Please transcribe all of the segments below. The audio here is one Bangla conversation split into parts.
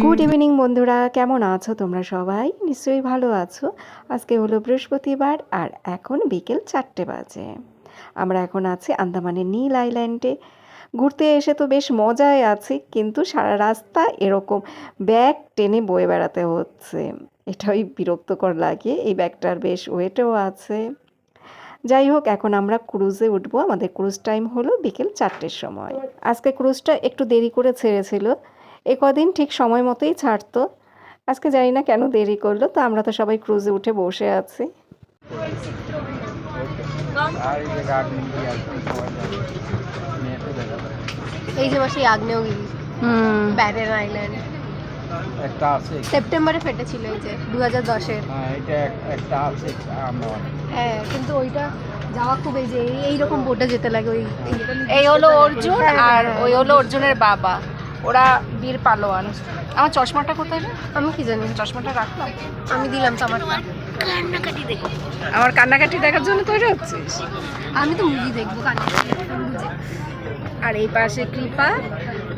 গুড ইভিনিং বন্ধুরা, কেমন আছো তোমরা? সবাই নিশ্চয়ই ভালো আছো। আজকে হলো বৃহস্পতিবার আর এখন বিকেল 4টে বাজে। আমরা এখন আছি আন্দামানের নীল আইল্যান্ডে। ঘুরতে এসে তো বেশ মজায় আছি, কিন্তু সারা রাস্তা এরকম ব্যাগ টেনে বয়ে বেড়াতে হচ্ছে। এটাই বিরক্তকর লাগে। এই ব্যাগটার বেশ ওয়েটও আছে। যাই হোক, এখন আমরা ক্রুজে উঠবো। আমাদের ক্রুজ টাইম হলো বিকেল 4টের সময়। আজকে ক্রুজটা একটু দেরি করে ছেড়েছিল। এ কদিন ঠিক সময় মতোই ছাড়তো। আজকে জানি না কেন দেরি করলো। তো আমরা তো সবাই ক্রুজে উঠে বসে আছি। এই যে মাসে আগ্নেয়গিরি, ব্যারেন আইল্যান্ড একটা আছে, সেপ্টেম্বরে ফেটেছিল এই যে 2010-এর। এটা একটা আছে হ্যাঁ, কিন্তু ওইটা যাওয়া খুব এই যে এইরকম বোটে যেতে লাগে। ওই এই হলো অর্জুন আর ওই হলো অর্জুনের বাবা, ওরা বীর পালোয়ান। আমার চশমাটা কোথায় রে? আমি কি জানি, চশমাটা রাখলাম। আমি দিলাম তো আমারটা। আমার কান্নাকাটি দেখার জন্য তৈরি হচ্ছিস? আমি তো মুভি দেখবো কান্নাকাটি। আর এই পাশে কৃপা,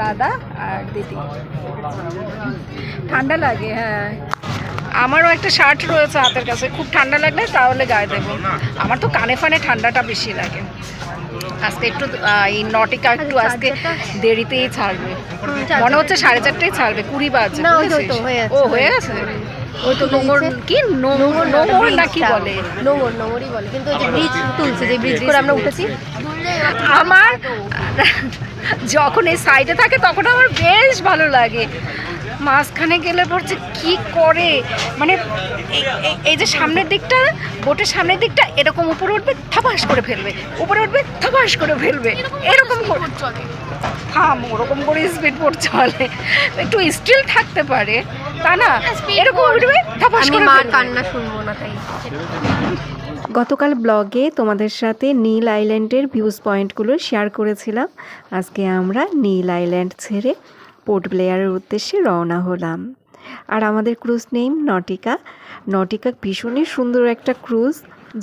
দাদা আর দিদি। ঠান্ডা লাগে। হ্যাঁ, আমারও একটা শার্ট রয়েছে হাতের কাছে, খুব ঠান্ডা লাগলে তাহলে গায়ে দেবো। আমার তো কানে ফানে ঠান্ডাটা বেশি লাগে। আজকে একটু এই নটিকা একটু আজকে দেরিতেই ছাড়বে, মনে হচ্ছে 4:30টায় ছাড়বে, 20 বাজে। না, ওই তো হয়ে আছে। ও হয়ে গেছে। ওই তো নোংর কি নোংর না কি বলে, নোংরই বলে। কিন্তু ওই যে ব্রিজ তুলছে, যে ব্রিজ করে আমরা উঠেছি, আমার যখন এই সাইডে থাকে তখন আমার বেশ ভালো লাগে। মাঝখানে গেলে পড়ছে কি করে, মানে এই যে সামনের দিকটা, বোটের সামনের দিকটা এরকম উপরে উঠবে, থাপাস করে ফেলবে, উপরে উঠবে, থাপাস করে ফেলবে, এরকম করে চলে। থাম, ওরকম করে স্পিড বোট চলে, একটু স্টিল থাকতে পারে তা না, এরকম উঠবে, থাপাস করে ফেলবে। কান্না শুনবো না তাই। গতকাল ব্লগে তোমাদের সাথে নীল আইল্যান্ডের ভিউজ পয়েন্টগুলো শেয়ার করেছিলাম। আজকে আমরা নীল আইল্যান্ড ছেড়ে পোর্ট ব্লেয়ারের উদ্দেশ্যে রওনা হলাম। আর আমাদের ক্রুজ নেম নটিকা। নটিকা ভীষণই সুন্দর একটা ক্রুজ।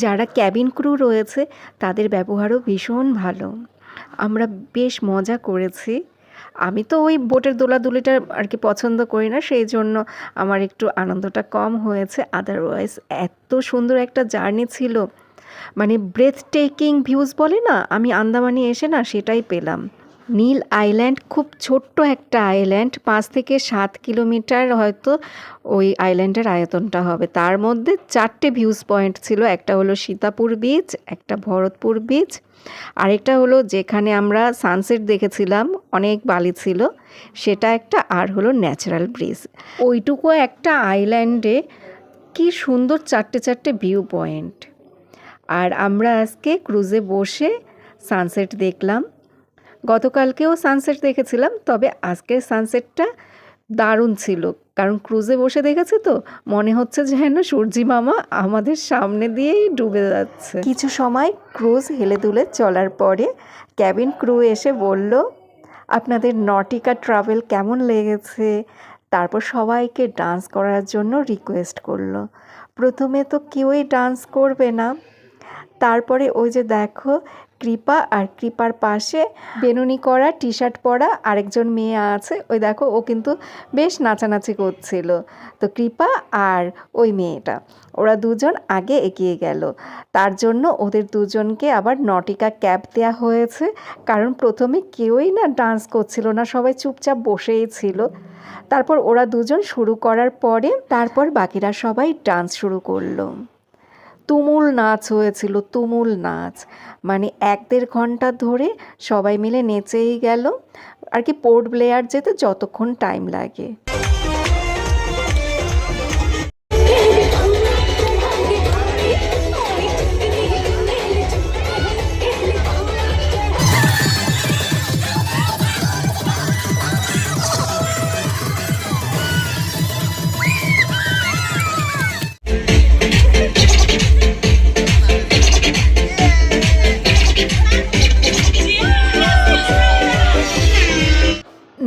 যারা ক্যাবিন ক্রু রয়েছে তাদের ব্যবহারও ভীষণ ভালো। আমরা বেশ মজা করেছি। আমি তো ওই বোটের দোলাদুলিটা আর কি পছন্দ করি না, সেই জন্য আমার একটু আনন্দটা কম হয়েছে। আদারওয়াইজ এত সুন্দর একটা জার্নি ছিল, মানে ব্রেথ টেকিং ভিউজ বলে না, আমি আন্দামানে এসে না সেটাই পেলাম। নীল আইল্যান্ড খুব ছোট্ট একটা আইল্যান্ড, 5 থেকে 7 কিলোমিটার হয়তো ওই আইল্যান্ডের আয়তনটা হবে। তার মধ্যে 4টে ভিউজ পয়েন্ট ছিল। একটা হলো সীতাপুর বিচ, একটা ভরতপুর বিচ, আরেকটা হলো যেখানে আমরা সানসেট দেখেছিলাম, অনেক বালি ছিল, সেটা একটা, আর হলো ন্যাচারাল ব্রিজ। ওইটুকু একটা আইল্যান্ডে কি সুন্দর 4টে ভিউ পয়েন্ট। আর আমরা আজকে ক্রুজে বসে সানসেট দেখলাম। গতকালকেও সানসেট দেখেছিলাম, তবে আজকের সানসেটটা দারুণ ছিল, কারণ ক্রুজে বসে দেখেছি তো মনে হচ্ছে যেন সূর্যি মামা আমাদের সামনে দিয়েই ডুবে যাচ্ছে। কিছু সময় ক্রুজ হেলে দুলে চলার পরে ক্যাবিন ক্রু এসে বলল, আপনাদের নটিকা ট্রাভেল কেমন লেগেছে? তারপর সবাইকে ডান্স করার জন্য রিকোয়েস্ট করলো। প্রথমে তো কেউই ডান্স করবে না, তারপরে ওই যে দেখো কৃপা, আর কৃপার পাশে বেনুনি করা টি শার্ট পরা আরেকজন মেয়ে আছে, ওই দেখো ও কিন্তু বেশ নাচানাচি করছিল। তো কৃপা আর ওই মেয়েটা, ওরা দুজন আগে এগিয়ে গেল। তার জন্য ওদের দুজনকে আবার নটিকা ক্যাপ দেওয়া হয়েছে, কারণ প্রথমে কেউই না ডান্স করছিল না, সবাই চুপচাপ বসেই ছিল। তারপর ওরা দুজন শুরু করার পরে তারপর বাকিরা সবাই ডান্স শুরু করলো। তুমুল নাচ হয়েছিল, তুমুল নাচ, মানে 1-1.5 ঘন্টা ধরে সবাই মিলে নেচেই গেল আর কি। পোর্ট ব্লেয়ার যেতে যতক্ষণ টাইম লাগে।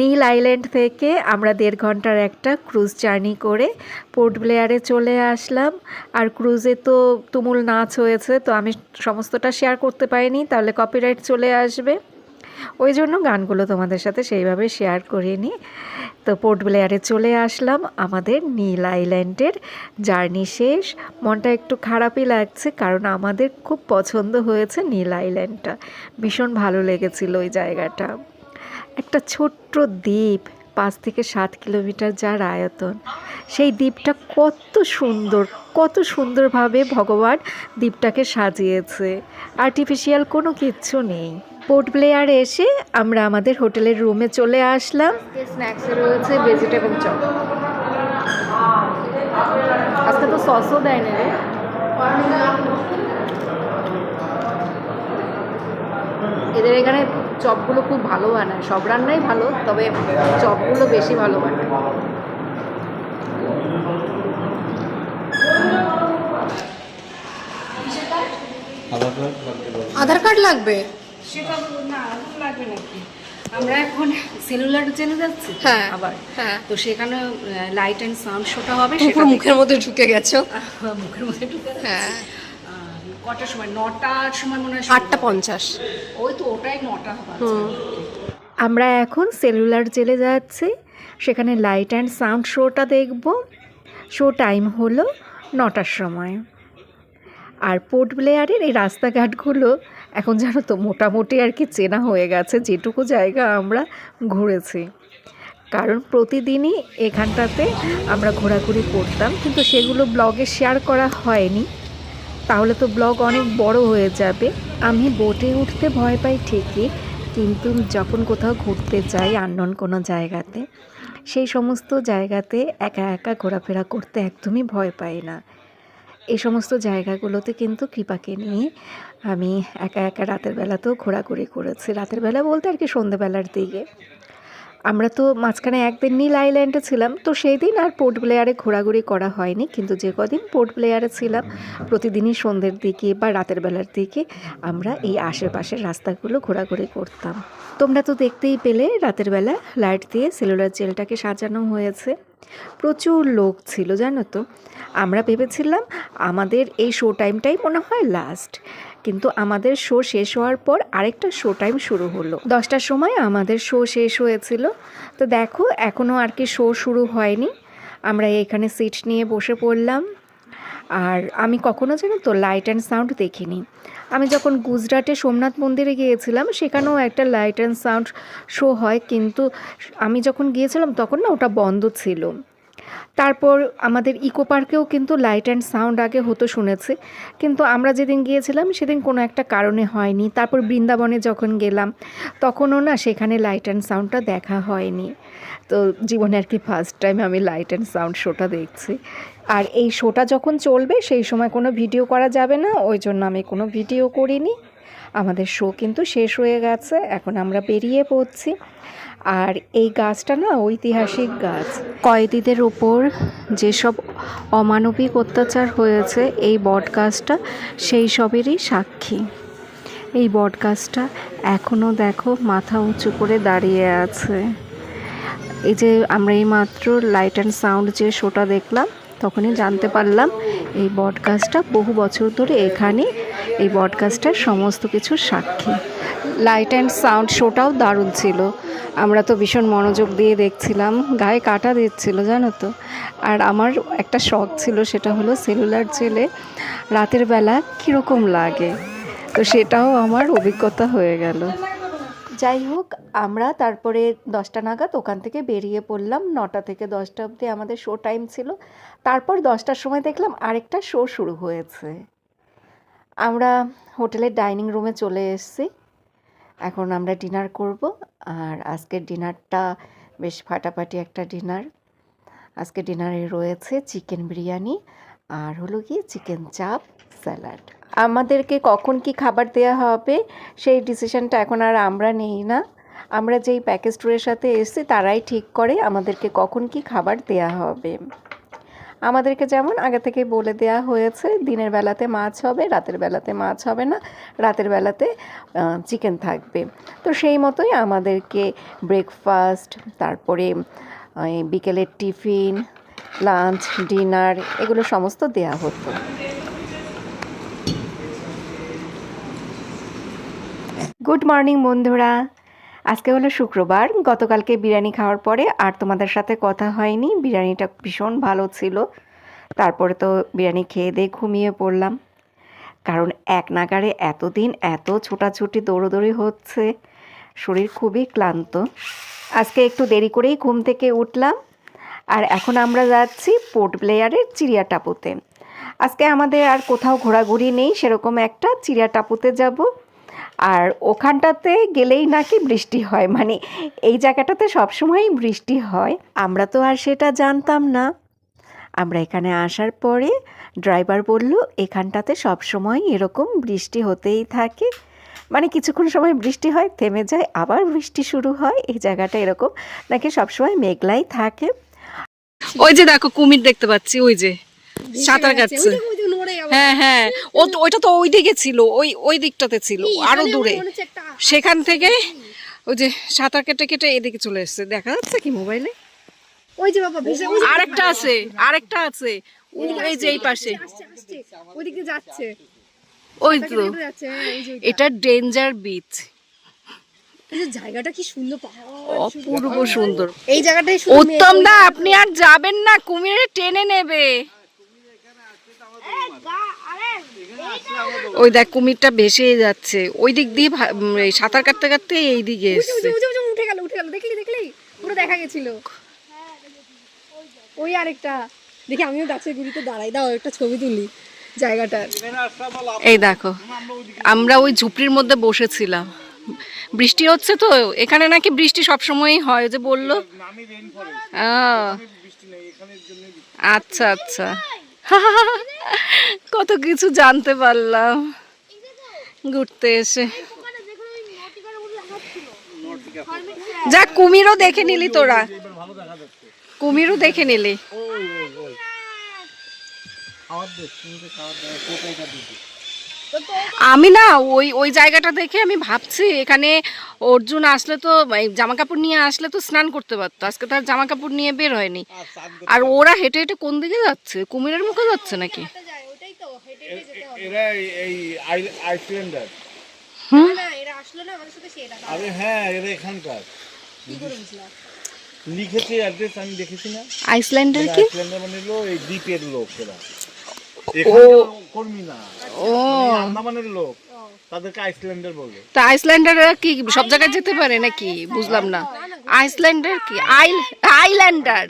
নীল আইল্যান্ড থেকে আমরা 1.5 ঘন্টার একটা ক্রুজ জার্নি করে পোর্ট ব্লেয়ারে চলে আসলাম। আর ক্রুজে তো তুমুল নাচ হয়েছে, তো আমি সমস্তটা শেয়ার করতে পারিনি, তাহলে কপিরাইট চলে আসবে। ওই জন্য গানগুলো তোমাদের সাথে সেইভাবে শেয়ার করিনি। তো পোর্ট ব্লেয়ারে চলে আসলাম, আমাদের নীল আইল্যান্ডের জার্নি শেষ। মনটা একটু খারাপই লাগছে কারণ আমাদের খুব পছন্দ হয়েছে নীল আইল্যান্ডটা, ভীষণ ভালো লেগেছিল ওই জায়গাটা। একটা ছোট্ট দ্বীপ, 5 থেকে 7 কিলোমিটার যার আয়তন, সেই দ্বীপটা কত সুন্দরভাবে ভগবান দ্বীপটাকে সাজিয়েছে, আর্টিফিশিয়াল কোনো কিচ্ছু নেই। পোর্ট ব্লেয়ারে এসে আমরা আমাদের হোটেলের রুমে চলে আসলাম। স্ন্যাক্সে রয়েছে ভেজিটেবল চপ, আজকে তো সসও দেয় না রে। এদের এখানে চপগুলো খুব ভালো বানায়, সব রান্নাই ভালো, তবে চপগুলো বেশি ভালো বানায়। আধার কার্ড লাগবে? সেটা না, এখন লাগবে নাকি? আমরা এখন সেলুলার জেলে যাচ্ছি হ্যাঁ, আবার। হ্যাঁ। তো সেখানে লাইট অ্যান্ড সাউন্ড শোটা হবে, পুরো সেটা মুখের মধ্যে ঢুকে গেছো। মুখের মধ্যে ঢুকে যাচ্ছে। হ্যাঁ, কটার সময়? 9টার সময় মনে হয়। 8:50। ওই তো ওটাই 9টা হবে। আমরা এখন সেলুলার জেলে যাচ্ছি, সেখানে লাইট অ্যান্ড সাউন্ড শোটা দেখব। শো টাইম হলো 9টার সময়। আর পোর্ট ব্লেয়ারের এই রাস্তাঘাটগুলো এখন জানো তো মোটামুটি আর কি চেনা হয়ে গেছে, যেটুকু জায়গা আমরা ঘুরেছি। কারণ প্রতিদিনই এখানটাতে আমরা ঘোরাঘুরি করতাম, কিন্তু সেগুলো ব্লগে শেয়ার করা হয়নি, তাহলে তো ব্লগ অনেক বড় হয়ে যাবে। আমি বোটে উঠতে ভয় পাই ঠিকই, কিন্তু যখন কোথাও ঘুরতে যাই আননোন কোনো জায়গাতে, সেই সমস্ত জায়গাতে একা একা ঘোরাফেরা করতে একদমই ভয় পাই না। এই সমস্ত জায়গাগুলোতে কিন্তু কৃপাকে নিয়ে আমি একা একা রাতের বেলাতেও ঘোরাঘুরি করেছি। রাতের বেলা বলতে আর কি সন্ধ্যেবেলার দিকে। আমরা তো মাঝখানে একদিন নীল আইল্যান্ডে ছিলাম, তো সেই দিন আর পোর্ট ব্লেয়ারে ঘোরাঘুরি করা হয়নি, কিন্তু যে কদিন পোর্ট ব্লেয়ারে ছিলাম প্রতিদিনই সন্ধ্যের দিকে বা রাতের বেলার দিকে আমরা এই আশেপাশের রাস্তাগুলো ঘোরাঘুরি করতাম। তোমরা তো দেখতেই পেলে রাতের বেলা লাইট দিয়ে সেলুলার জেলটাকে সাজানো হয়েছে। প্রচুর লোক ছিল জানো তো। আমরা ভেবেছিলাম আমাদের এই শো টাইমটাই মনে হয় লাস্ট, কিন্তু আমাদের শো শেষ হওয়ার পর আরেকটা শো টাইম শুরু হলো। 10টার সময় আমাদের শো শেষ হয়েছিল। তো দেখো এখনও আর কি শো শুরু হয়নি। আমরা এখানে সিট নিয়ে বসে পড়লাম। আর আমি কখনো জানো তো লাইট অ্যান্ড সাউন্ড দেখিনি। আমি যখন গুজরাটে সোমনাথ মন্দিরে গিয়েছিলাম সেখানেও একটা লাইট অ্যান্ড সাউন্ড শো হয়, কিন্তু আমি যখন গিয়েছিলাম তখন না ওটা বন্ধ ছিল। তারপর আমাদের ইকো পার্কেও কিন্তু লাইট অ্যান্ড সাউন্ড আগে হতো শুনেছি, কিন্তু আমরা যেদিন গিয়েছিলাম সেদিন কোনো একটা কারণে হয়নি। তারপর বৃন্দাবনে যখন গেলাম তখনও না সেখানে লাইট অ্যান্ড সাউন্ডটা দেখা হয়নি। তো জীবনে আর কি ফার্স্ট টাইম আমি লাইট অ্যান্ড সাউন্ড শোটা দেখছি। আর এই শোটা যখন চলবে সেই সময় কোনো ভিডিও করা যাবে না, ওই জন্য আমি কোনো ভিডিও করিনি। আমাদের শো কিন্তু শেষ হয়ে গেছে, এখন আমরা বেরিয়ে পড়ছি। আর এই গাছটা না ঐতিহাসিক গাছ। কয়েদিদের ওপর যেসব অমানবিক অত্যাচার হয়েছে এই বট গাছটা সেই সবেরই সাক্ষী। এই বট গাছটা এখনও দেখো মাথা উঁচু করে দাঁড়িয়ে আছে। এই যে আমরা এই মাত্র লাইট অ্যান্ড সাউন্ড যে শোটা দেখলাম তখনই জানতে পারলাম এই বট গাছটা বহু বছর ধরে এখানে এই বট গাছটার সমস্ত কিছুর সাক্ষী। লাইট অ্যান্ড সাউন্ড শোটাও দারুণ ছিল, আমরা তো ভীষণ মনোযোগ দিয়ে দেখছিলাম, গায়ে কাঁটা দিচ্ছিল জানো তো। আর আমার একটা শখ ছিল, সেটা হলো সেলুলার জেলে রাতের বেলা কীরকম লাগে, তো সেটাও আমার অভিজ্ঞতা হয়ে গেল। যাই হোক, আমরা তারপরে 10টা নাগাদ ওখান থেকে বেরিয়ে পড়লাম। 9টা থেকে 10টা অবধি আমাদের শো টাইম ছিল। তারপর 10টার সময় দেখলাম আরেকটা শো শুরু হয়েছে। আমরা হোটেলের ডাইনিং রুমে চলে এসেছি, এখন আমরা ডিনার করব। আর আজকের ডিনারটা বেশ ফাটাফাটি একটা ডিনার। আজকে ডিনারে রয়েছে চিকেন বিরিয়ানি আর হলো গিয়ে চিকেন চাপ, স্যালাড। আমাদেরকে কখন কি খাবার দেওয়া হবে সেই ডিসিশনটা এখন আর আমরা নেই না, আমরা যেই প্যাকেজ ট্যুরের সাথে এসেছি তারাই ঠিক করে আমাদেরকে কখন কি খাবার দেওয়া হবে। আমাদেরকে যেমন আগে থেকে বলে দেওয়া হয়েছে দিনের বেলাতে মাছ হবে, রাতের বেলাতে মাছ হবে না, রাতের বেলাতে চিকেন থাকবে। তো সেই মতোই আমাদেরকে ব্রেকফাস্ট, তারপরে বিকেলের টিফিন, লাঞ্চ, ডিনার এগুলো সমস্ত দেওয়া হতো। গুড মর্নিং বন্ধুরা, আজকে হলো শুক্রবার। গতকালকে বিরিয়ানি খাওয়ার পরে আর তোমাদের সাথে কথা হয়নি। বিরিয়ানিটা ভীষণ ভালো ছিল। তারপরে তো বিরিয়ানি খেয়ে দিয়ে ঘুমিয়ে পড়লাম, কারণ এক নাগাড়ে এতদিন এত ছোটাছুটি দৌড়োদৌড়ি হচ্ছে, শরীর খুবই ক্লান্ত। আজকে একটু দেরি করেই ঘুম থেকে উঠলাম, আর এখন আমরা যাচ্ছি পোর্ট ব্লেয়ারের চিড়িয়া টাপুতে। আজকে আমাদের আর কোথাও ঘোরাঘুরি নেই, সেরকম একটা চিড়িয়া টাপুতে যাব। আর ওখানটাতে গেলেই নাকি বৃষ্টি হয়, মানে এই জায়গাটাতে সবসময়ই বৃষ্টি হয়। আমরা তো আর সেটা জানতাম না। আমরা এখানে আসার পরে ড্রাইভার বলল এখানটাতে সবসময় এরকম বৃষ্টি হতেই থাকে, মানে কিছুক্ষণ সময় বৃষ্টি হয়, থেমে যায়, আবার বৃষ্টি শুরু হয়। এই জায়গাটা এরকম নাকি সবসময় মেঘলাই থাকে। ওই যে দেখো কুমির দেখতে পাচ্ছি, ওই যে সাঁতার কাটছে। হ্যাঁ হ্যাঁ, ওইটা তো ওই দিকে ছিল, ওই দিকটাতে ছিল আরো দূরে। সেখান থেকে ওই যে সাঁতার কেটে কেটে এদিকে চলে এসেছে, দেখা যাচ্ছে কি মোবাইলে? ওই যে বাবা আরেকটা আছে, আরেকটা আছে এই যে এই পাশে, ওইদিকে যাচ্ছে। ওই তো এটা ডেঞ্জার বিচ। জায়গাটা কি সুন্দর, অপূর্ব সুন্দর। এই জায়গাটাই উত্তম দা, আপনি আর যাবেন না, কুমিরে টেনে নেবে। ওই দেখ কুমিরটা ভেসে যাচ্ছে, ওই দিক দিয়ে সাঁতার কাটতে কাটতে এই দিকে এসছে। উঠে গেল দেখলি পুরো দেখা গেছিল। ওই আরেকটা দেখি, আমিও গাছের গুড়িতে দাঁড়াই, দাও একটা ছবি তুলি জায়গাটার। এই দেখো, আমরা ওই ঝুপড়ির মধ্যে বসেছিলাম। বৃষ্টি হচ্ছে তো এখানে, নাকি বৃষ্টি সবসময়ই হয় যে বললো। আচ্ছা আচ্ছা, কত কিছু জানতে পারলাম ঘুরতে এসে। যা কুমিরও দেখে নিলি তোরা, কুমিরও দেখে নিলি। আমি না ওই জায়গাটা দেখে আমি ভাবছি এখানে অর্জুন আসলে তো জামা কাপড় নিয়ে আসলে তো স্নান করতে পারতো, আজকে তার জামা কাপড় নিয়ে বের হয়নি। আর ওরা হেঁটে হেঁটে কোন দিকে যাচ্ছে? কুমিরের মুখে যাচ্ছে নাকি? লিখেছে অ্যাড্রেস, আমি দেখেছি না। আইসল্যান্ডের কি? আইসল্যান্ডের মানে হলো এই দ্বীপের লোক, এরা কর্মী না, আন্দামানের লোক, তাদেরকে আইসল্যান্ডার বলে। তা আইসল্যান্ডার কি সব জায়গায় যেতে পারে নাকি? বুঝলাম না। আইসল্যান্ডার কি? আইল্যান্ডার,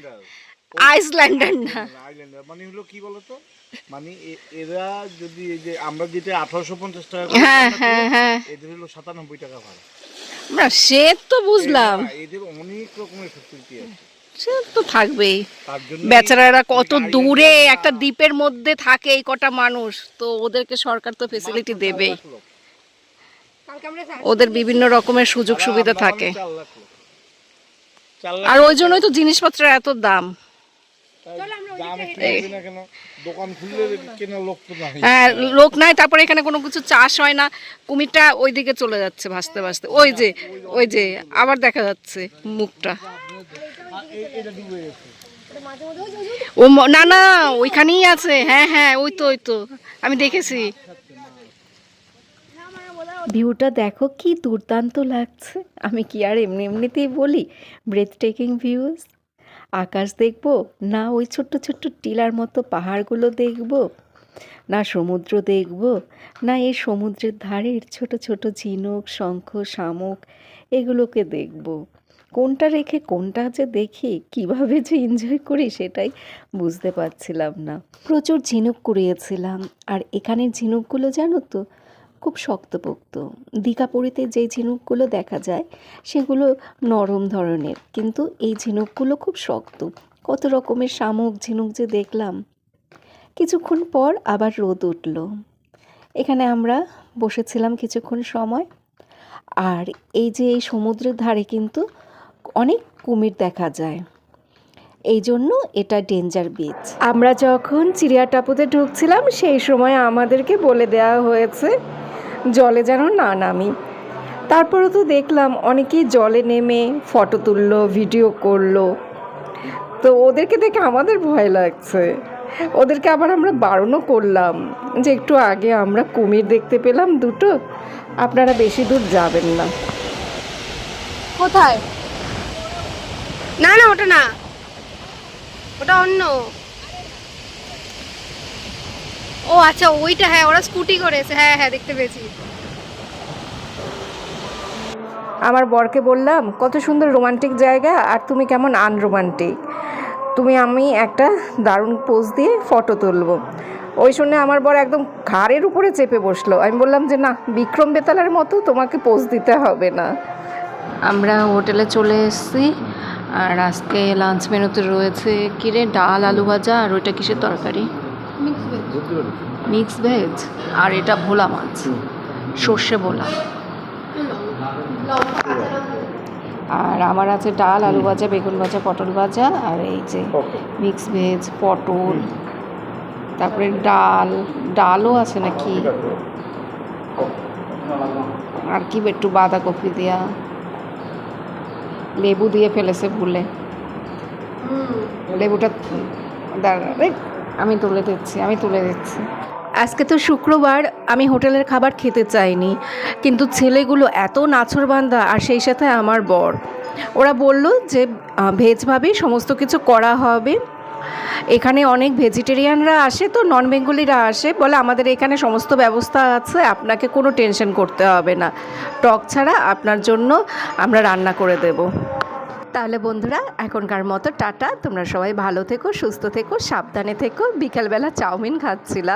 আইসল্যান্ডার না। আইল্যান্ডার মানে হলো কি বলতো, মানে এরা যদি এই যে আমরা যেটা 1850 টাকা, হ্যাঁ হ্যাঁ হ্যাঁ, এদের হলো 97 টাকা ভাড়া। না সে তো বুঝলাম, এদের অনেক রকমের ফ্যাসিলিটি আছে, সে তো থাকবেই। বেচারারা কত দূরে একটা দ্বীপের মধ্যে থাকে, এই কটা মানুষ, তো ওদেরকে সরকার তো ফেসিলিটি দেবেই। ওদের বিভিন্ন রকমের সুযোগ সুবিধা থাকে, আর ওই জন্যই তো জিনিসপত্রের এত দাম। হ্যাঁ, লোক নাই, তারপরে এখানে কোনো কিছু চাষ হয় না। কুমিরটা ওইদিকে চলে যাচ্ছে ভাসতে ভাসতে, ওই যে আবার দেখা যাচ্ছে মুখটা। ও না না, ওইখানেই আছে। হ্যাঁ হ্যাঁ, ওই তো আমি দেখেছি। ভিউটা দেখো কি দুর্দান্ত লাগছে। আমি কি আর এমনিতেই বলি ব্রেথ টেকিং ভিউজ। আকাশ দেখবো না, ওই ছোট্ট ছোট্ট টিলার মতো পাহাড়গুলো দেখবো, না সমুদ্র দেখবো, না এই সমুদ্রের ধারের ছোট ছোট ঝিনুক, শঙ্খ, শামুক, এগুলোকে দেখবো। কোনটা রেখে কোনটা যে দেখি, কিভাবে যে এনজয় করি সেটাই বুঝতে পারছিলাম না। প্রচুর ঝিনুক কুড়িয়েছিলাম, আর এখানের ঝিনুকগুলো জানো তো খুব শক্তপোক্ত। দীঘাপুরীতে যে ঝিনুকগুলো দেখা যায় সেগুলো নরম ধরনের, কিন্তু এই ঝিনুকগুলো খুব শক্ত। কত রকমের শামুক, ঝিনুক যে দেখলাম। কিছুক্ষণ পর আবার রোদ উঠল। এখানে আমরা বসেছিলাম কিছুক্ষণ সময়। আর এই যে এই সমুদ্রের ধারে কিন্তু অনেক কুমির দেখা যায়, এই জন্য এটা ডেঞ্জার বিচ। আমরা যখন চিড়িয়া টাপুতে ঢুকছিলাম সেই সময় আমাদেরকে বলে দেওয়া হয়েছে জলে যেন না নামি। তারপরে তো দেখলাম অনেকেই জলে নেমে ফটো তুললো, ভিডিও করলো। তো ওদেরকে দেখে আমাদের ভয় লাগছে। ওদেরকে আবার আমরা বারণও করলাম যে একটু আগে আমরা কুমির দেখতে পেলাম দুটো, আপনারা বেশি দূর যাবেন না। কোথায়? না না ওটা না, ওটা অন্য। ও আচ্ছা ওইটা, হ্যাঁ ওরা স্কুটি করে এসে, হ্যাঁ হ্যাঁ দেখতে পেয়েছি। আমার বরকে বললাম কত সুন্দর রোমান্টিক জায়গা, আর তুমি কেমন আনরোমান্টিক, আমি একটা দারুণ পোজ দিয়ে ফটো তুলবো। ওই শুনে আমার বর একদম ঘাড়ের উপরে চেপে বসলো। আমি বললাম যে না, বিক্রম বেতালের মতো তোমাকে পোজ দিতে হবে না। আমরা হোটেলে চলে এসেছি, আর আজকে লাঞ্চ মেনুতে রয়েছে কিরে ডাল, আলু ভাজা, আর ওইটা কিসের তরকারি? Mix veg. আর এটা ভোলা মাছ, সর্ষে ভোলা। আর আমার আছে ডাল, আলু ভাজা, বেগুন ভাজা, পটল ভাজা, আর এই যে মিক্স ভেজ, পটল, তারপরে ডালও আছে নাকি, আর কি একটু বাঁধাকপি দেওয়া, লেবু দিয়ে ফেলেছে ভুলে, লেবুটা দাঁড়াবে, আমি তুলে দিচ্ছি। আজকে তো শুক্রবার, আমি হোটেলের খাবার খেতে চাইনি, কিন্তু ছেলেগুলো এত নাছোড়বান্দা, আর সেই সাথে আমার বর, ওরা বলল যে ভেজভাবেই সমস্ত কিছু করা হবে। এখানে অনেক ভেজিটেরিয়ানরা আসে, তো নন বেঙ্গলিরা আসে, বলে আমাদের এখানে সমস্ত ব্যবস্থা আছে, আপনাকে কোনো টেনশন করতে হবে না, টক ছাড়া আপনার জন্য আমরা রান্না করে দেব। তাহলে বন্ধুরা এখনকার মতো টাটা, তোমরা সবাই ভালো থেকো, সুস্থ থেকো, সাবধানে থেকো। বিকালবেলা চাউমিন খাচ্ছিলাম।